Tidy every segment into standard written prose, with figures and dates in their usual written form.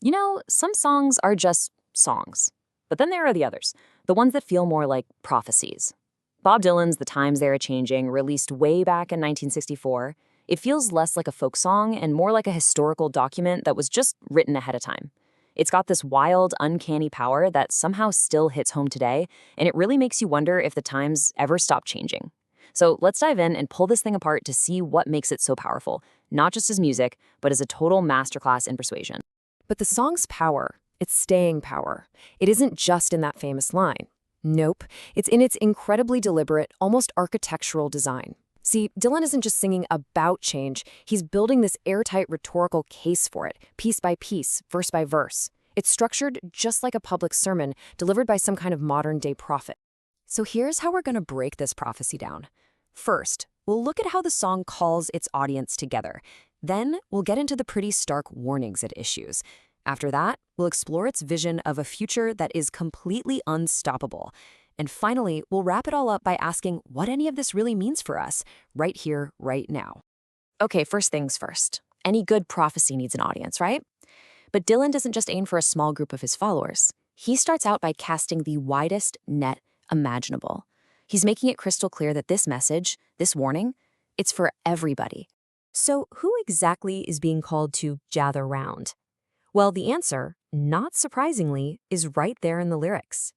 You know, some songs are just songs. But then there are the others, the ones that feel more like prophecies. Bob Dylan's The Times They Are Changing, released way back in 1964, it feels less like a folk song and more like a historical document that was just written ahead of time. It's got this wild, uncanny power that somehow still hits home today, and it really makes you wonder if the times ever stop changing. So let's dive in and pull this thing apart to see what makes it so powerful, not just as music, but as a total masterclass in persuasion. But the song's power, its staying power, it isn't just in that famous line. Nope, it's in its incredibly deliberate, almost architectural design. See, Dylan isn't just singing about change, he's building this airtight rhetorical case for it, piece by piece, verse by verse. It's structured just like a public sermon delivered by some kind of modern-day prophet. So here's how we're going to break this prophecy down. First, we'll look at how the song calls its audience together. Then, we'll get into the pretty stark warnings it issues. After that, we'll explore its vision of a future that is completely unstoppable. And finally, we'll wrap it all up by asking what any of this really means for us, right here, right now. Okay, first things first. Any good prophecy needs an audience, right? But Dylan doesn't just aim for a small group of his followers. He starts out by casting the widest net imaginable. He's making it crystal clear that this message, this warning, it's for everybody. So who exactly is being called to gather round? Well, the answer, not surprisingly, is right there in the lyrics.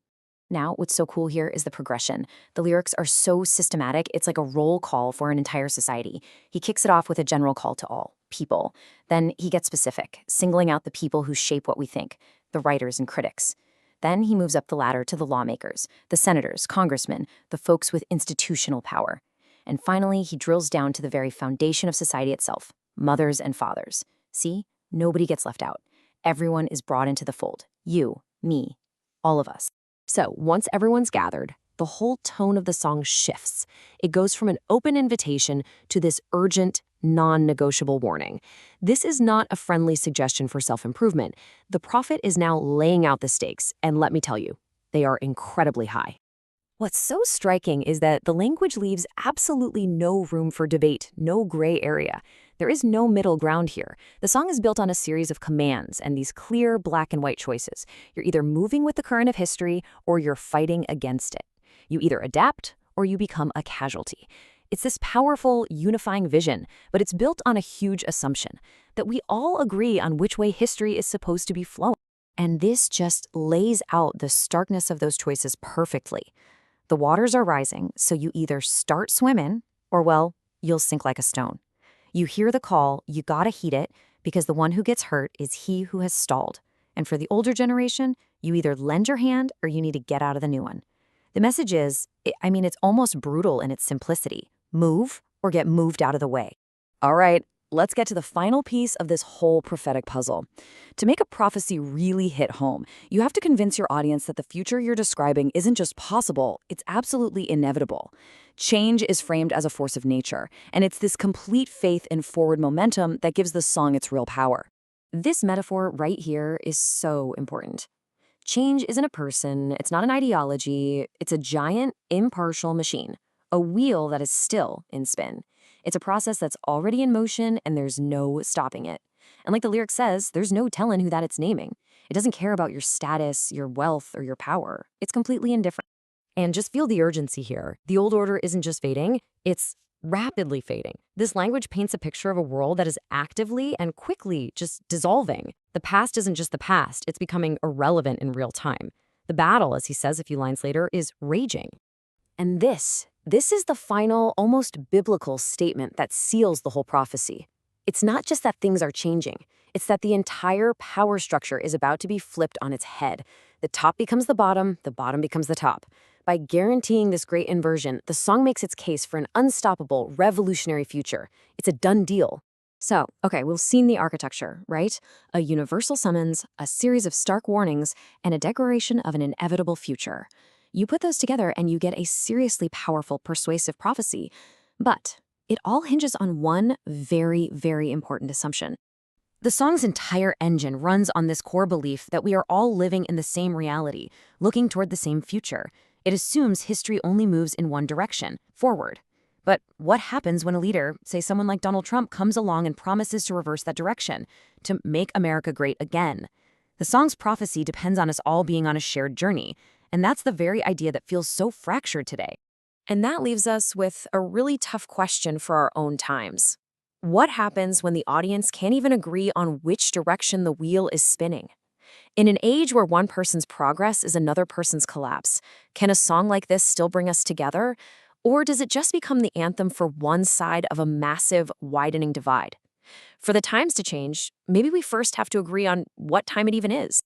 Now, what's so cool here is the progression. The lyrics are so systematic, it's like a roll call for an entire society. He kicks it off with a general call to all, people. Then he gets specific, singling out the people who shape what we think, the writers and critics. Then he moves up the ladder to the lawmakers, the senators, congressmen, the folks with institutional power. And finally, he drills down to the very foundation of society itself, mothers and fathers. See, nobody gets left out. Everyone is brought into the fold. You, me, all of us. So once everyone's gathered, the whole tone of the song shifts. It goes from an open invitation to this urgent, non-negotiable warning. This is not a friendly suggestion for self-improvement. The prophet is now laying out the stakes, and let me tell you, they are incredibly high. What's so striking is that the language leaves absolutely no room for debate, no gray area. There is no middle ground here. The song is built on a series of commands and these clear black and white choices. You're either moving with the current of history or you're fighting against it. You either adapt or you become a casualty. It's this powerful, unifying vision, but it's built on a huge assumption that we all agree on which way history is supposed to be flowing. And this just lays out the starkness of those choices perfectly. The waters are rising, so you either start swimming or, well, you'll sink like a stone. You hear the call, you gotta heed it, because the one who gets hurt is he who has stalled. And for the older generation, you either lend your hand or you need to get out of the new one. The message is, it's almost brutal in its simplicity. Move or get moved out of the way. All right, let's get to the final piece of this whole prophetic puzzle. To make a prophecy really hit home, you have to convince your audience that the future you're describing isn't just possible, it's absolutely inevitable. Change is framed as a force of nature, and it's this complete faith in forward momentum that gives the song its real power. This metaphor right here is so important. Change isn't a person, it's not an ideology, it's a giant, impartial machine, a wheel that is still in spin. It's a process that's already in motion and there's no stopping it. And like the lyric says, there's no telling who that it's naming. It doesn't care about your status, your wealth, or your power. It's completely indifferent. And just feel the urgency here. The old order isn't just fading, it's rapidly fading. This language paints a picture of a world that is actively and quickly just dissolving. The past isn't just the past, it's becoming irrelevant in real time. The battle, as he says a few lines later, is raging. And this is the final, almost biblical statement that seals the whole prophecy. It's not just that things are changing. It's that the entire power structure is about to be flipped on its head. The top becomes the bottom becomes the top. By guaranteeing this great inversion, the song makes its case for an unstoppable, revolutionary future. It's a done deal. So, okay, we've seen the architecture, right? A universal summons, a series of stark warnings, and a declaration of an inevitable future. You put those together and you get a seriously powerful, persuasive prophecy. But it all hinges on one very, very important assumption. The song's entire engine runs on this core belief that we are all living in the same reality, looking toward the same future. It assumes history only moves in one direction, forward. But what happens when a leader, say someone like Donald Trump, comes along and promises to reverse that direction, to make America great again? The song's prophecy depends on us all being on a shared journey, and that's the very idea that feels so fractured today. And that leaves us with a really tough question for our own times. What happens when the audience can't even agree on which direction the wheel is spinning? In an age where one person's progress is another person's collapse, can a song like this still bring us together? Or does it just become the anthem for one side of a massive, widening divide? For the times to change, maybe we first have to agree on what time it even is.